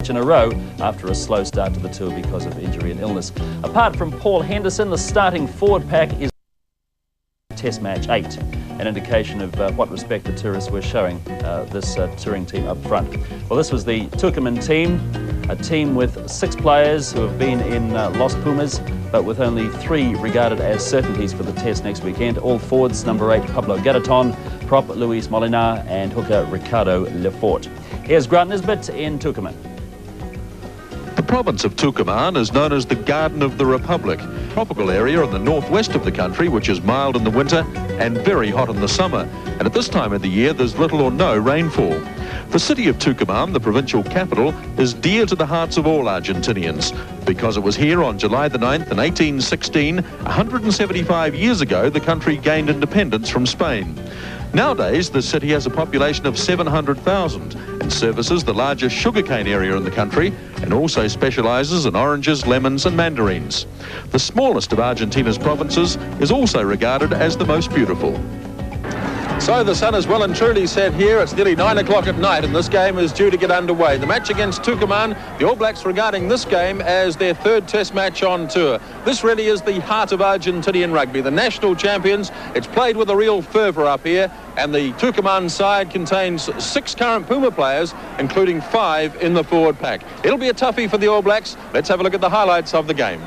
in a row after a slow start to the tour because of injury and illness. Apart from Paul Henderson, the starting forward pack is Test match 8, an indication of what respect the tourists were showing this touring team up front. Well, this was the Tucuman team, a team with 6 players who have been in Los Pumas, but with only 3 regarded as certainties for the test next weekend. All forwards, number 8 Pablo Garraton, prop Luis Molina, and hooker Ricardo Lefort. Here's Grant Nisbet in Tucuman. The province of Tucuman is known as the Garden of the Republic, a tropical area in the northwest of the country which is mild in the winter and very hot in the summer. And at this time of the year, there's little or no rainfall. The city of Tucuman, the provincial capital, is dear to the hearts of all Argentinians because it was here on July the 9th in 1816, 175 years ago, the country gained independence from Spain. Nowadays, the city has a population of 700,000 and services the largest sugarcane area in the country and also specialises in oranges, lemons and mandarins. The smallest of Argentina's provinces is also regarded as the most beautiful. So the sun is well and truly set here. It's nearly 9 o'clock at night and this game is due to get underway. The match against Tucuman, the All Blacks regarding this game as their 3rd test match on tour. This really is the heart of Argentinian rugby. The national champions, it's played with a real fervour up here, and the Tucuman side contains 6 current Puma players, including 5 in the forward pack. It'll be a toughie for the All Blacks. Let's have a look at the highlights of the game.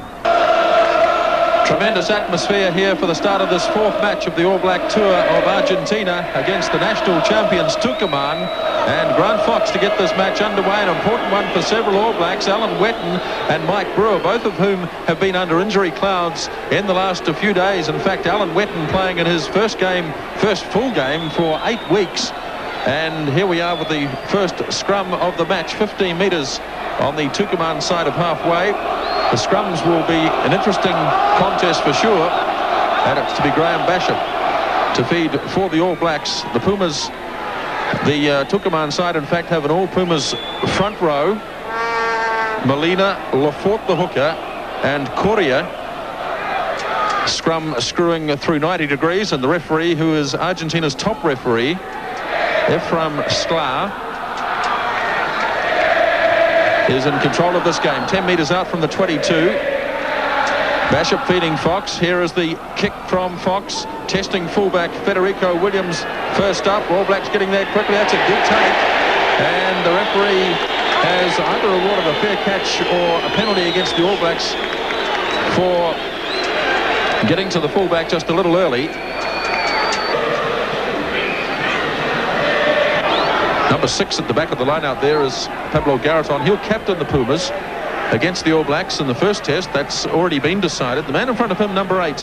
Tremendous atmosphere here for the start of this 4th match of the All Black Tour of Argentina against the national champions Tucuman. And Grant Fox to get this match underway, an important one for several All Blacks, Alan Wetton and Mike Brewer, both of whom have been under injury clouds in the last few days. In fact, Alan Wetton playing in his first full game for 8 weeks. And here we are with the first scrum of the match, 15 metres on the Tucuman side of halfway. The scrums will be an interesting contest for sure, and it's to be Graham Basham to feed for the All Blacks. The Pumas, the Tucuman side, in fact, have an All Pumas front row. Molina, Lefort the hooker, and Correa screwing through 90 degrees, and the referee, who is Argentina's top referee, Ephraim Sklar, is in control of this game. 10 metres out from the 22. Basham feeding Fox. Here is the kick from Fox. Testing fullback Federico Williams first up. All Blacks getting there quickly. That's a good take. And the referee has either awarded a fair catch or a penalty against the All Blacks for getting to the fullback just a little early. Number 6 at the back of the line out there is Pablo Garraton. He'll captain the Pumas against the All Blacks in the first test. That's already been decided. The man in front of him, number 8,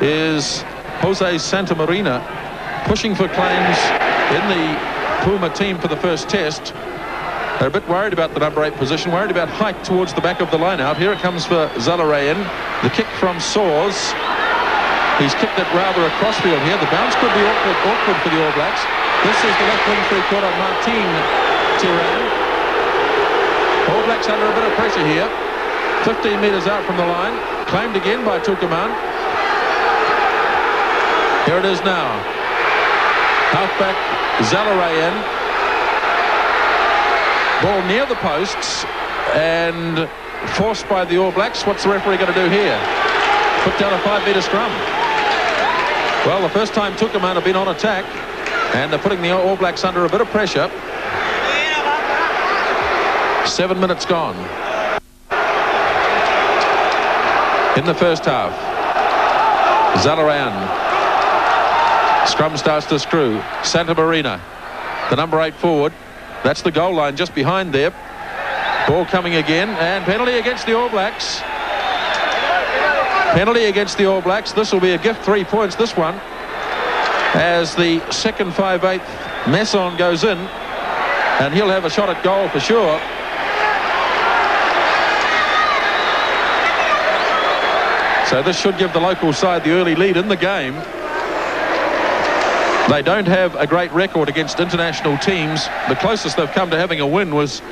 is Jose Santamarina, pushing for claims in the Puma team for the first test. They're a bit worried about the number 8 position, worried about height towards the back of the line out. Here it comes for Zalarayan. The kick from Soares. He's kicked it rather across field here. The bounce could be awkward for the All Blacks. This is the left wing three-quarter, Martin Tiran. All Blacks under a bit of pressure here. 15 metres out from the line. Claimed again by Tucuman. Here it is now. Halfback Zalarayan. Ball near the posts and forced by the All Blacks. What's the referee going to do here? Put down a 5-metre scrum. Well, the first time Tucuman have been on attack, and they're putting the All Blacks under a bit of pressure. 7 minutes gone in the first half. Zalarayan. Scrum starts to screw. Santamarina, the number 8 forward. That's the goal line just behind there. Ball coming again, and penalty against the All Blacks. Penalty against the All Blacks. This will be a gift, 3 points, this one, as the second 5/8 Messon goes in, and he'll have a shot at goal for sure. So this should give the local side the early lead in the game. They don't have a great record against international teams. The closest they've come to having a win was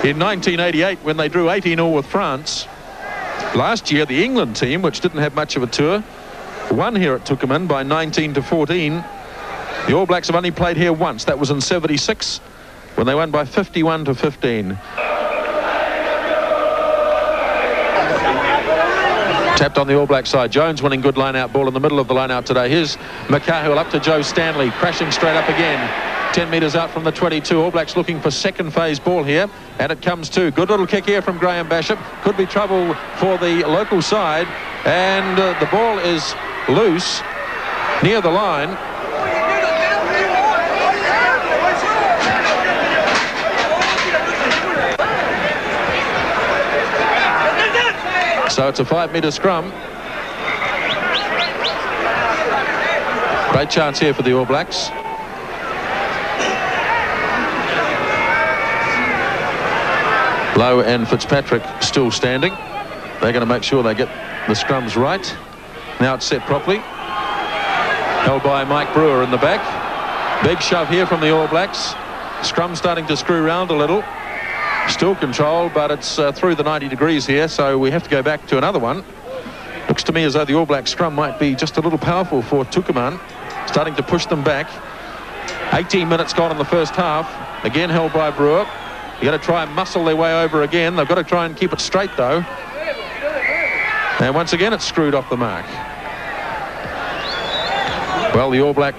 in 1988 when they drew 18-all with France. Last year, the England team, which didn't have much of a tour, won here at Tucuman by 19-14. The All Blacks have only played here once. That was in '76 when they won by 51-15. Tapped on the All Black side. Jones winning good line-out ball in the middle of the line-out today. Here's McCahill up to Joe Stanley, crashing straight up again. 10 metres out from the 22. All Blacks looking for second phase ball here, and it comes to. Good little kick here from Graham Bishop. Could be trouble for the local side, and the ball is loose near the line. So it's a 5-metre scrum. Great chance here for the All Blacks. Lowe and Fitzpatrick still standing. They're going to make sure they get the scrums right. Now it's set properly. Held by Mike Brewer in the back. Big shove here from the All Blacks. Scrum starting to screw round a little. Still controlled, but it's through the 90 degrees here, so we have to go back to another one. Looks to me as though the All Black scrum might be just a little powerful for Tucuman, starting to push them back. 18 minutes gone in the first half. Again held by Brewer. You've got to try and muscle their way over again. They've got to try and keep it straight, though. And once again, it's screwed off the mark. Well, the All Black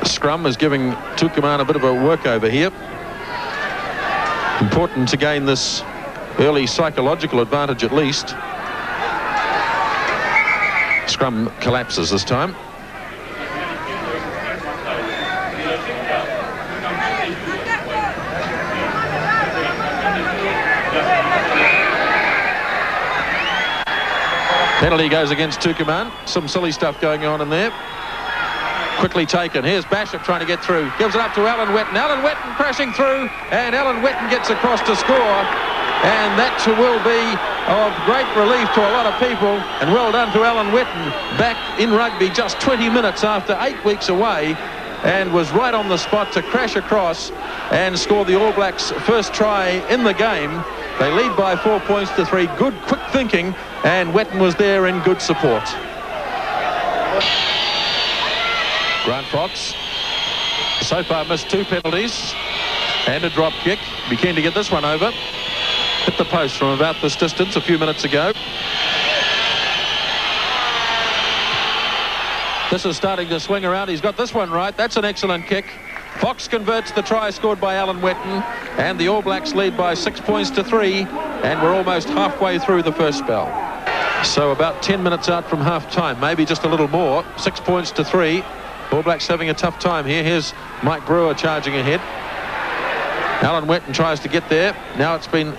scrum is giving Tucuman a bit of a workover here. Important to gain this early psychological advantage at least. Scrum collapses this time. Penalty goes against Tucuman. Some silly stuff going on in there. Quickly taken. Here's Bishop trying to get through. Gives it up to Alan Wetton. Alan Wetton crashing through, and Alan Wetton gets across to score. And that will be of great relief to a lot of people. And well done to Alan Wetton, back in rugby just 20 minutes after 8 weeks away, and was right on the spot to crash across and score the All Blacks' first try in the game. They lead by 4 points to 3. Good quick thinking, and Wetton was there in good support. Grant Fox so far missed 2 penalties and a drop kick. Be keen to get this one over. Hit the post from about this distance a few minutes ago. This is starting to swing around. He's got this one right. That's an excellent kick. Fox converts the try scored by Alan Wetton, and the All Blacks lead by 6 points to 3, and we're almost halfway through the first spell. So about 10 minutes out from half time, maybe just a little more. 6 points to 3. All Blacks having a tough time here. Here's Mike Brewer charging ahead. Alan Wetton tries to get there. Now it's been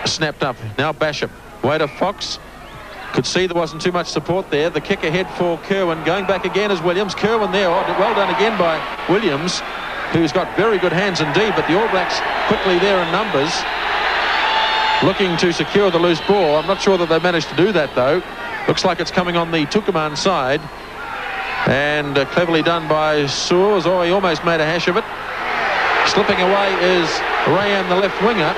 snapped up. Now Bishop. Way to Fox. Could see there wasn't too much support there. The kick ahead for Kerwin. Going back again is Williams. Kerwin there. Well done again by Williams, who's got very good hands indeed. But the All Blacks quickly there in numbers, looking to secure the loose ball. I'm not sure that they managed to do that, though. Looks like it's coming on the Tucuman side. And cleverly done by Soers. Oh, he almost made a hash of it. Slipping away is Rayan, the left winger.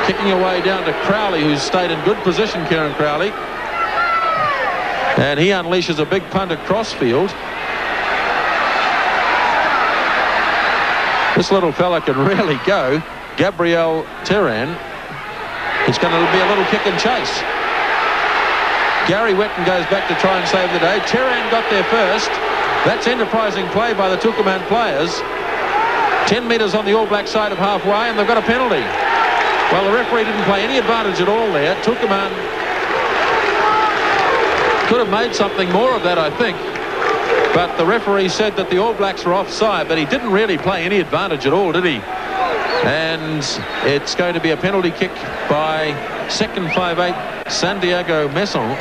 Kicking away down to Crowley, who's stayed in good position, Kieran Crowley. And he unleashes a big punt across field. This little fella can really go. Gabriel Terran. It's going to be a little kick and chase. Gary Wetton goes back to try and save the day. Terran got there first. That's enterprising play by the Tucuman players. 10 metres on the All Black side of halfway, and they've got a penalty. Well, the referee didn't play any advantage at all there. Tucuman could have made something more of that, I think. But the referee said that the All Blacks were offside, but he didn't really play any advantage at all, did he? And it's going to be a penalty kick by second 5'8", Santiago Messon.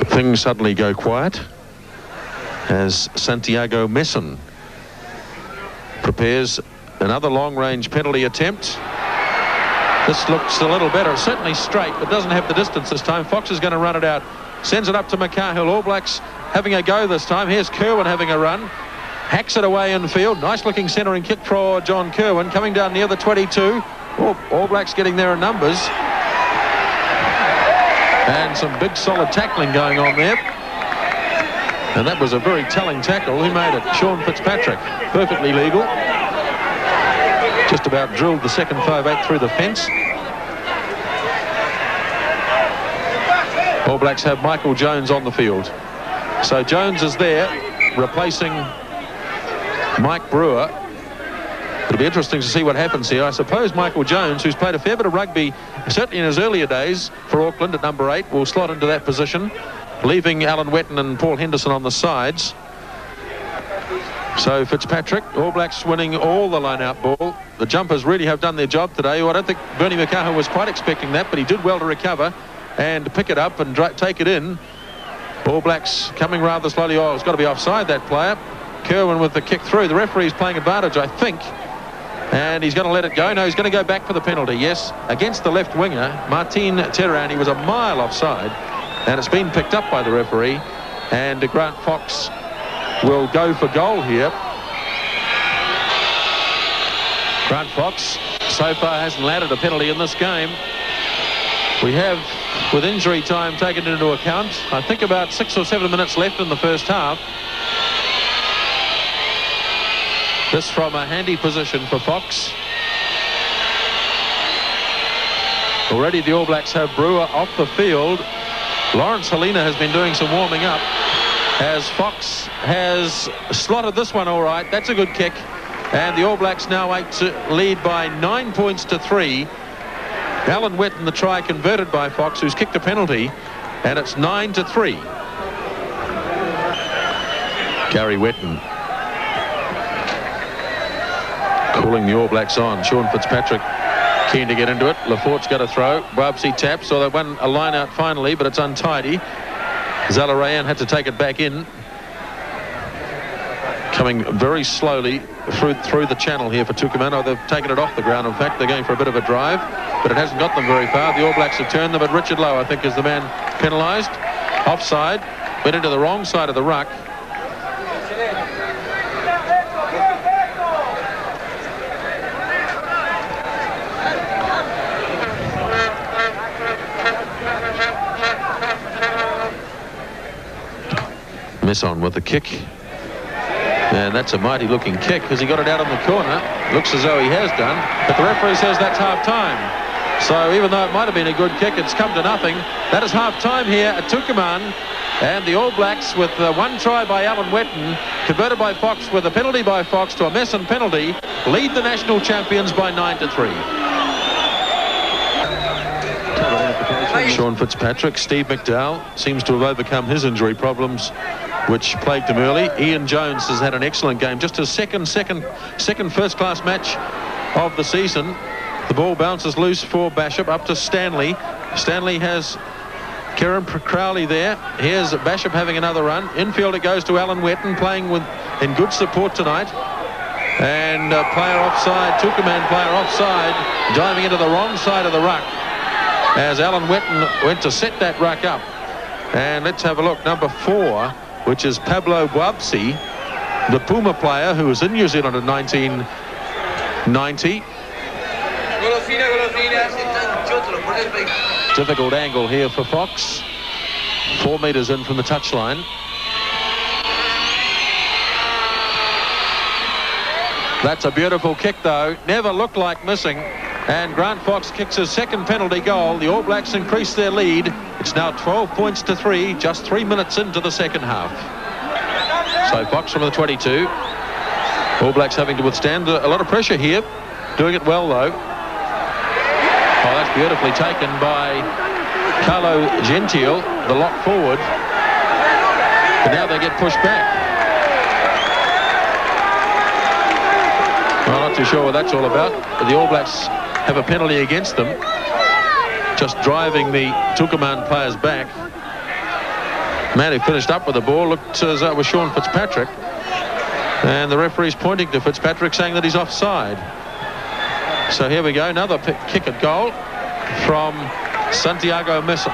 Things suddenly go quiet as Santiago Messon prepares another long-range penalty attempt. This looks a little better, certainly straight, but doesn't have the distance this time. Fox is going to run it out, sends it up to McCahill. All Blacks having a go this time. Here's Kerwin having a run, hacks it away in field. Nice looking centering kick for John Kerwin, coming down near the 22. All Blacks getting there in numbers. And some big solid tackling going on there. And that was a very telling tackle. Who made it? Sean Fitzpatrick. Perfectly legal. Just about drilled the second 5/8 through the fence. All Blacks have Michael Jones on the field. So Jones is there, replacing Mike Brewer. It'll be interesting to see what happens here. I suppose Michael Jones, who's played a fair bit of rugby, certainly in his earlier days for Auckland at number 8, will slot into that position, leaving Alan Wetton and Paul Henderson on the sides. So Fitzpatrick, All Blacks winning all the line-out ball. The jumpers really have done their job today. I don't think Bernie Makaha was quite expecting that, but he did well to recover and pick it up and take it in. All Blacks coming rather slowly. Oh, it's got to be offside, that player. Kerwin with the kick through. The referee's playing advantage, I think. And he's going to let it go. No, he's going to go back for the penalty. Yes, against the left winger, Martin Teran. He was a mile offside. And it's been picked up by the referee. And Grant Fox will go for goal here. Grant Fox so far hasn't landed a penalty in this game. We have, with injury time taken into account, I think about 6 or 7 minutes left in the first half. This from a handy position for Fox. Already the All Blacks have Brewer off the field. Lawrence Helena has been doing some warming up as Fox has slotted this one all right. That's a good kick. And the All Blacks now lead by 9 points to 3. Alan Wetton, the try converted by Fox, who's kicked a penalty, and it's 9 to 3. Gary Wetton calling the All Blacks on. Sean Fitzpatrick keen to get into it. Laforte's got a throw. Babsy taps, so they won a line out finally, but it's untidy. Zalarayan had to take it back in. Coming very slowly through the channel here for Tucuman. Oh, they've taken it off the ground. In fact, they're going for a bit of a drive, but it hasn't got them very far. The All Blacks have turned them, but Richard Lowe, I think, is the man penalised. Offside. Went into the wrong side of the ruck. Messon with the kick. And that's a mighty looking kick because he got it out on the corner. Looks as though he has done, but the referee says that's half time. So even though it might have been a good kick, it's come to nothing. That is half time here at Tucuman, and the All Blacks with one try by Alan Wetton, converted by Fox with a penalty by Fox to a Messon penalty, lead the national champions by 9 to 3. Sean Fitzpatrick, Steve McDowell seems to have overcome his injury problems which plagued him early. Ian Jones has had an excellent game, just his second first-class match of the season. The ball bounces loose for Bashop up to Stanley. Stanley has Kieran Crowley there. Here's Bashop having another run. Infield it goes to Alan Wetton, playing in good support tonight. And player offside, Tucuman player offside, diving into the wrong side of the ruck as Alan Wetton went to set that ruck up. And let's have a look. Number 4, which is Pablo Boabsi, the Puma player who was in New Zealand in 1990. Difficult angle here for Fox. 4 metres in from the touchline. That's a beautiful kick, though. Never looked like missing. And Grant Fox kicks his second penalty goal. The All Blacks increase their lead. It's now 12 points to 3, just 3 minutes into the second half. So Fox from the 22. All Blacks having to withstand a lot of pressure here. Doing it well, though. Oh, that's beautifully taken by Carlo Gentile, the lock forward. But now they get pushed back. Well, not too sure what that's all about. But the All Blacks have a penalty against them. Just driving the Tucuman players back. Man who finished up with the ball looked as though it was Sean Fitzpatrick. And the referee's pointing to Fitzpatrick, saying that he's offside. So here we go, another kick at goal from Santiago Messon.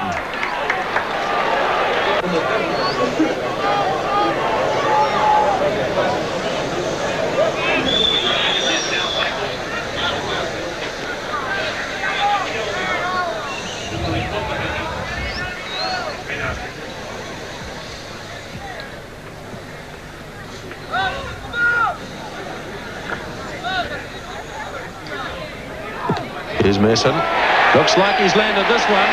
Here's Mason. Looks like he's landed this one.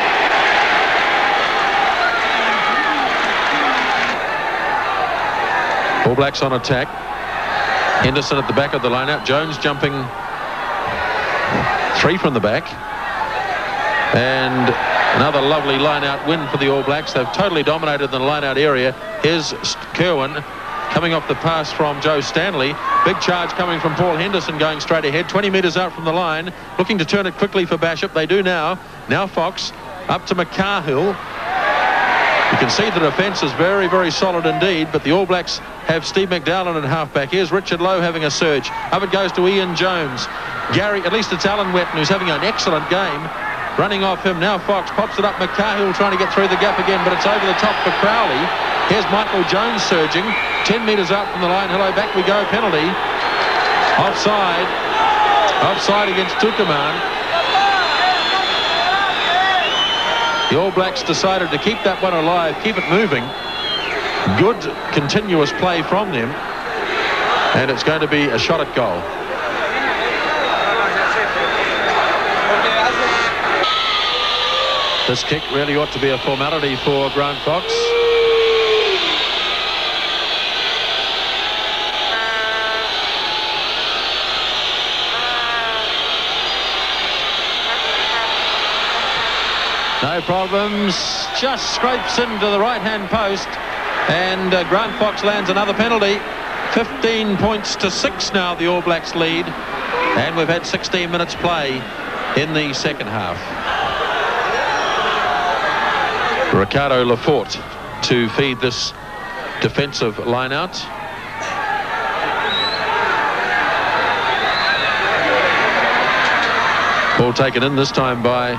All Blacks on attack. Henderson at the back of the line-out. Jones jumping 3 from the back. And another lovely line-out win for the All Blacks. They've totally dominated the line-out area. Here's Kerwin coming off the pass from Joe Stanley. Big charge coming from Paul Henderson going straight ahead. 20 metres out from the line. Looking to turn it quickly for Bashop. They do now. Now Fox up to McCahill. You can see the defence is very, very solid indeed, but the All Blacks have Steve McDowell in halfback. Here's Richard Lowe having a surge. Up it goes to Ian Jones. Gary, at least it's Alan Wetton who's having an excellent game. Running off him now, Fox pops it up. McCahill trying to get through the gap again, but it's over the top for Crowley. Here's Michael Jones surging. 10 metres out from the line. Hello, back we go. Penalty. Offside. Offside against Tucuman. The All Blacks decided to keep that one alive, keep it moving. Good continuous play from them. And it's going to be a shot at goal. This kick really ought to be a formality for Grant Fox. No problems, just scrapes into the right-hand post, and Grant Fox lands another penalty. 15 points to 6 now, the All Blacks lead, and we've had 16 minutes play in the second half. Ricardo Lafort to feed this defensive line-out. Ball taken in this time by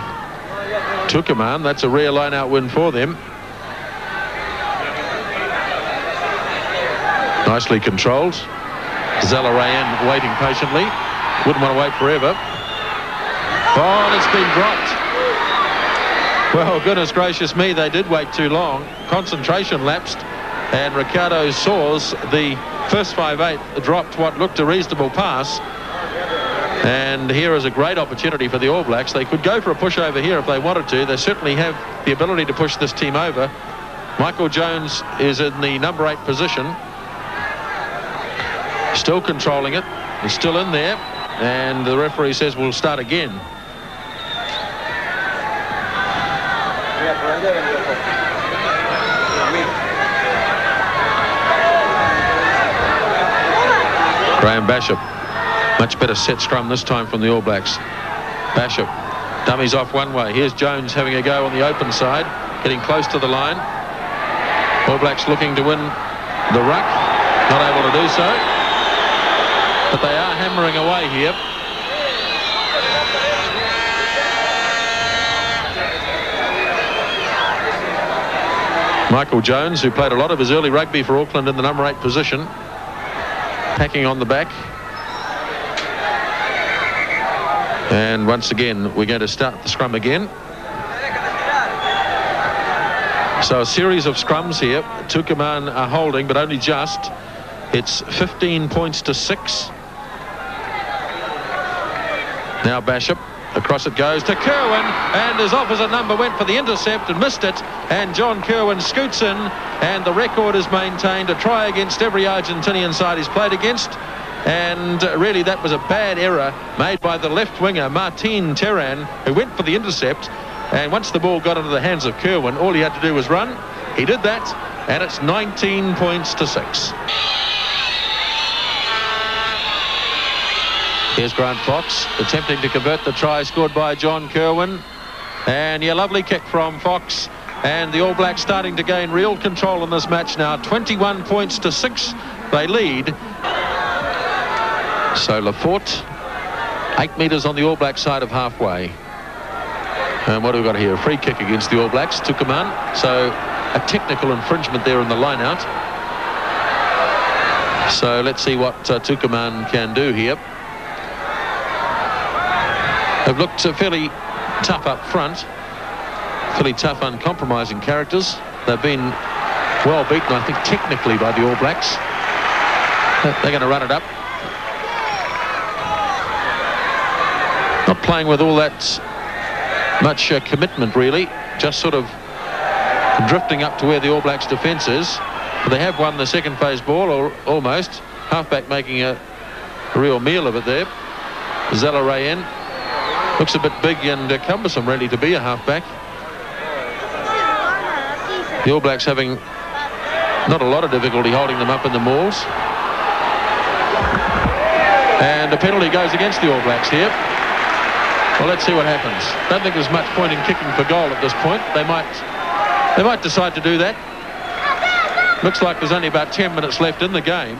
Tucuman. That's a rare line-out win for them. Nicely controlled. Zellerayan waiting patiently. Wouldn't want to wait forever. Oh, and it's been dropped. Well, goodness gracious me, they did wait too long. Concentration lapsed, and Ricardo Soares, the first 5'8", dropped what looked a reasonable pass. And here is a great opportunity for the All Blacks. They could go for a push over here if they wanted to. They certainly have the ability to push this team over. Michael Jones is in the number 8 position. Still controlling it. He's still in there. And the referee says we'll start again. Graham Bashop. Much better set scrum this time from the All Blacks. Bashop dummies off one way. Here's Jones having a go on the open side, getting close to the line. All Blacks looking to win the ruck. Not able to do so. But they are hammering away here. Michael Jones, who played a lot of his early rugby for Auckland in the number 8 position, packing on the back. And once again, we're going to start the scrum again. So a series of scrums here. Tucuman are holding, but only just. It's 15 points to 6. Now Bashop. Across it goes to Kerwin, and his opposite number went for the intercept and missed it, and John Kerwin scoots in, and the record is maintained. A try against every Argentinian side he's played against, and really that was a bad error made by the left winger Martin Terran, who went for the intercept, and once the ball got into the hands of Kerwin, all he had to do was run. He did that, and it's 19 points to 6. Here's Grant Fox attempting to convert the try scored by John Kerwin. And yeah, lovely kick from Fox. And the All Blacks starting to gain real control in this match now. 21 points to 6. They lead. So Lafort, 8 metres on the All Black side of halfway. And what have we got here? A free kick against the All Blacks, Tucuman. So a technical infringement there in the line-out. So let's see what Tucuman can do here. They've looked fairly tough up front. Fairly tough, uncompromising characters. They've been well beaten, I think, technically by the All Blacks. They're going to run it up. Not playing with all that much commitment, really. Just sort of drifting up to where the All Blacks defence is. But they have won the second phase ball, or almost. Halfback making a real meal of it there. Zella Rayen looks a bit big and cumbersome, really, to be a halfback. The All Blacks having not a lot of difficulty holding them up in the mauls. And a penalty goes against the All Blacks here. Well, let's see what happens. Don't think there's much point in kicking for goal at this point. They might decide to do that. Looks like there's only about 10 minutes left in the game.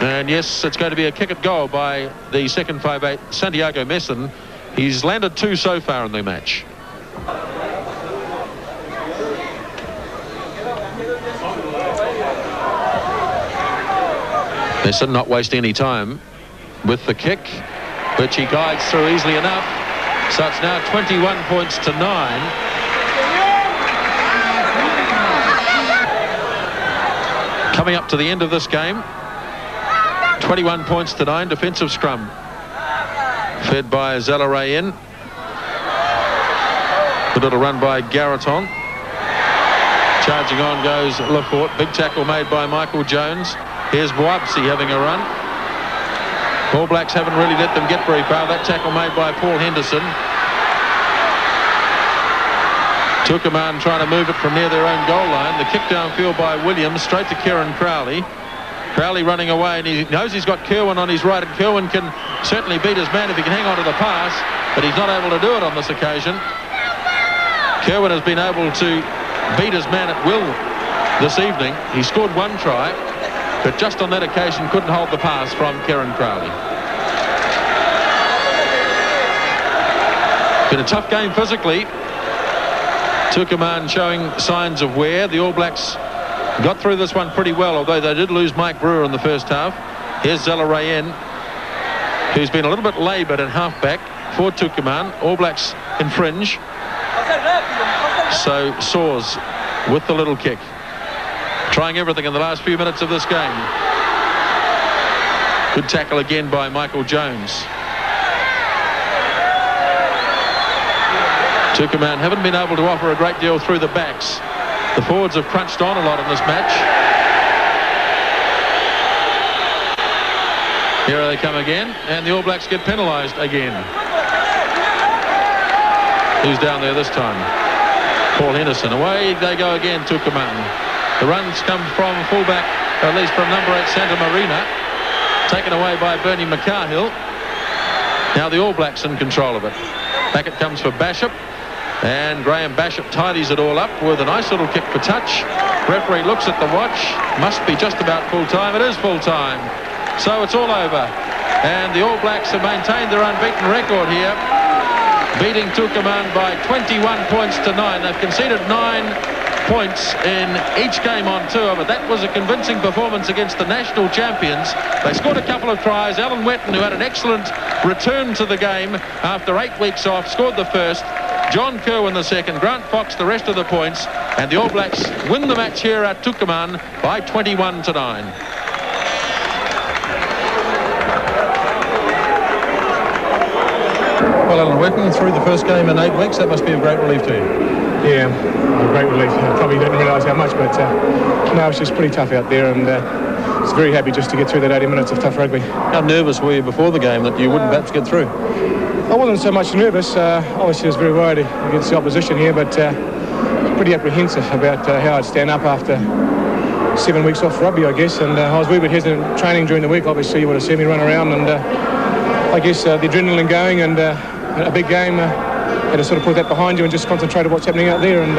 And yes, it's going to be a kick at goal by the second 5'8", Santiago Messon. He's landed 2 so far in the match. Messon not wasting any time with the kick, which he guides through easily enough. So it's now 21 points to 9. Coming up to the end of this game, 21 points to 9, defensive scrum. Fed by Zella Rayen. A little run by Garreton. Charging on goes Lafort. Big tackle made by Michael Jones. Here's Boabsi having a run. All Blacks haven't really let them get very far. That tackle made by Paul Henderson. Tucuman trying to move it from near their own goal line. The kick downfield by Williams, straight to Kieran Crowley. Crowley running away, and he knows he's got Kerwin on his right, and Kerwin can certainly beat his man if he can hang on to the pass, but he's not able to do it on this occasion. Kerwin has been able to beat his man at will this evening. He scored 1 try, but just on that occasion couldn't hold the pass from Kieran Crowley. Been a tough game physically. Tucuman showing signs of wear. The All Blacks got through this one pretty well, although they did lose Mike Brewer in the first half. Here's Zella Rayen, who's been a little bit laboured at halfback for Tucuman. All Blacks infringe. So Soars with the little kick. Trying everything in the last few minutes of this game. Good tackle again by Michael Jones. Tucuman haven't been able to offer a great deal through the backs. The forwards have crunched on a lot in this match. Here they come again, and the All Blacks get penalised again. Who's down there this time? Paul Henderson. Away they go again, Tucuman. The runs come from fullback, at least from number 8, Santa Marina. Taken away by Bernie McCarhill. Now the All Blacks in control of it. Back it comes for Bashop. And Graham Bashop tidies it all up with a nice little kick for touch. Referee looks at the watch. Must be just about full time. It is full time. So it's all over. And the All Blacks have maintained their unbeaten record here, beating Tucuman by 21 points to 9. They've conceded 9 points in each game on tour, but that was a convincing performance against the national champions. They scored a couple of tries. Alan Wetton, who had an excellent return to the game after 8 weeks off, scored the first. John Kerwin the second. Grant Fox the rest of the points. And the All Blacks win the match here at Tucuman by 21 to 9. Well, Alan Wetton, through the first game in 8 weeks, that must be a great relief to you. Yeah, a great relief. I probably didn't realise how much, but no, it's just pretty tough out there, and I was very happy just to get through that 80 minutes of tough rugby. How nervous were you before the game that you wouldn't perhaps get through? I wasn't so much nervous. Obviously, I was very worried against the opposition here, but pretty apprehensive about how I'd stand up after 7 weeks off rugby, I guess. And I was a wee bit hesitant training during the week. Obviously, you would have seen me run around, and I guess the adrenaline going and a big game. Had to sort of put that behind you and just concentrate on what's happening out there, and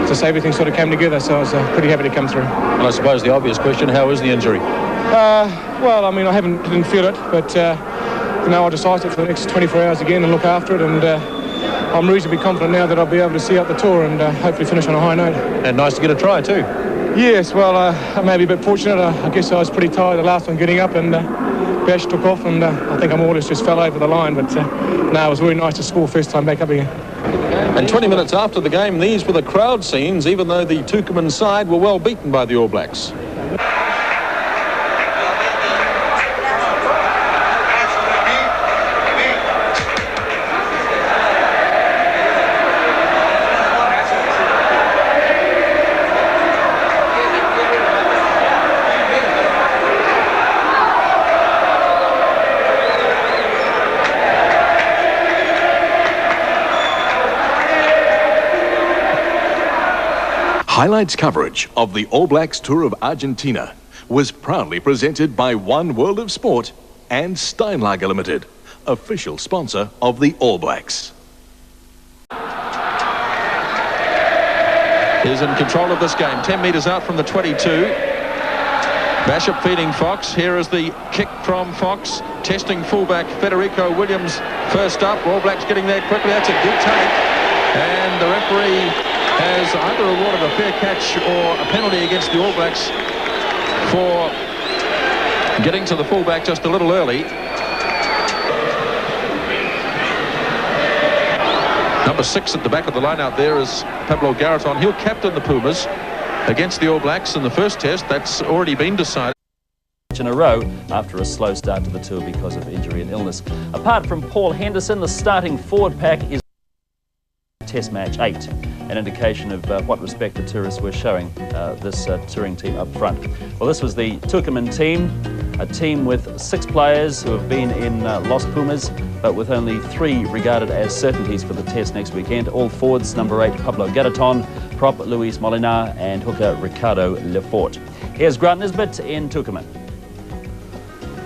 to say everything sort of came together, so I was pretty happy to come through. And I suppose the obvious question, how is the injury? Well, I mean, I didn't feel it, but you know, I'll just ice it for the next 24 hours again and look after it, and I'm reasonably confident now that I'll be able to see out the tour and hopefully finish on a high note. And nice to get a try too. Yes, well, I may be a bit fortunate. I guess I was pretty tired the last one getting up, and Bash took off, and I think I more or less just fell over the line, but no, it was really nice to score first time back up again. And 20 minutes after the game, these were the crowd scenes, even though the Tucuman side were well beaten by the All Blacks. Highlights coverage of the All Blacks Tour of Argentina was proudly presented by One World of Sport and Steinlager Limited, official sponsor of the All Blacks. Is in control of this game, 10 metres out from the 22. Bishop feeding Fox. Here is the kick from Fox. Testing fullback Federico Williams first up. All Blacks getting there quickly. That's a good take. And the referee has either awarded a fair catch or a penalty against the All Blacks for getting to the fullback just a little early. Number 6 at the back of the line out there is Pablo Garreton. He'll captain the Pumas against the All Blacks in the first test. That's already been decided. In a row after a slow start to the tour because of injury and illness. Apart from Paul Henderson, the starting forward pack is Test match 8, an indication of what respect the tourists were showing this touring team up front. Well, this was the Tucuman team, a team with 6 players who have been in Los Pumas, but with only 3 regarded as certainties for the test next weekend. All forwards, number 8 Pablo Garreton, prop Luis Molina, and hooker Ricardo Lefort. Here's Grant Nisbet in Tucuman.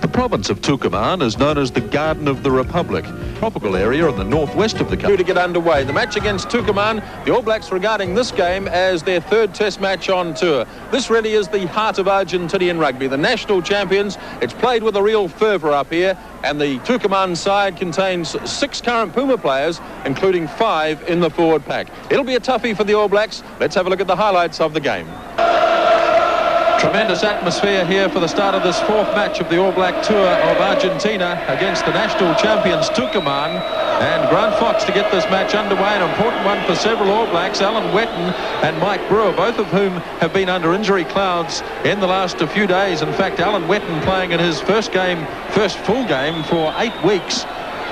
The province of Tucuman is known as the Garden of the Republic, tropical area in the northwest of the country. To get underway, the match against Tucuman, the All Blacks regarding this game as their 3rd test match on tour. This really is the heart of Argentinian rugby, the national champions. It's played with a real fervour up here, and the Tucuman side contains 6 current Puma players, including 5 in the forward pack. It'll be a toughie for the All Blacks. Let's have a look at the highlights of the game. Tremendous atmosphere here for the start of this 4th match of the All Black Tour of Argentina against the national champions Tucuman. And Grant Fox to get this match underway, an important one for several All Blacks, Alan Wetton and Mike Brewer, both of whom have been under injury clouds in the last few days. In fact, Alan Wetton playing in his first full game for 8 weeks.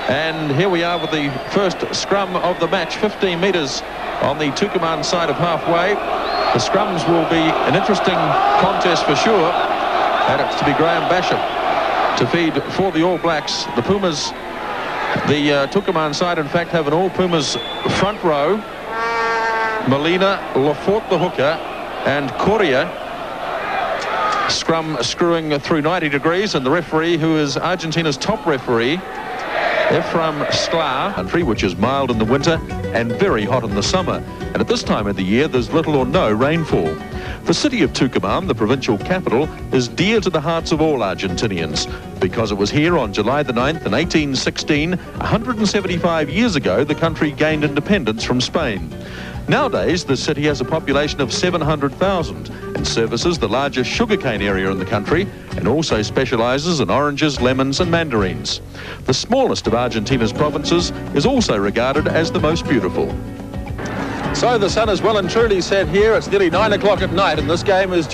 And here we are with the first scrum of the match, 15 metres on the Tucuman side of halfway. The scrums will be an interesting contest for sure, and it's to be Graham Bishop to feed for the All Blacks. The Pumas, the Tucuman side, in fact, have an All Pumas front row. Molina, Lefort the hooker, and Correa screwing through 90 degrees, and the referee, who is Argentina's top referee, Ephraim Sklar. Country which is mild in the winter and very hot in the summer, and at this time of the year there's little or no rainfall. The city of Tucuman, the provincial capital, is dear to the hearts of all Argentinians because it was here on July the 9th in 1816, 175 years ago, the country gained independence from Spain. Nowadays, the city has a population of 700,000 and services the largest sugarcane area in the country, and also specialises in oranges, lemons and mandarins. The smallest of Argentina's provinces is also regarded as the most beautiful. So the sun is well and truly set here. It's nearly 9 o'clock at night, and this game is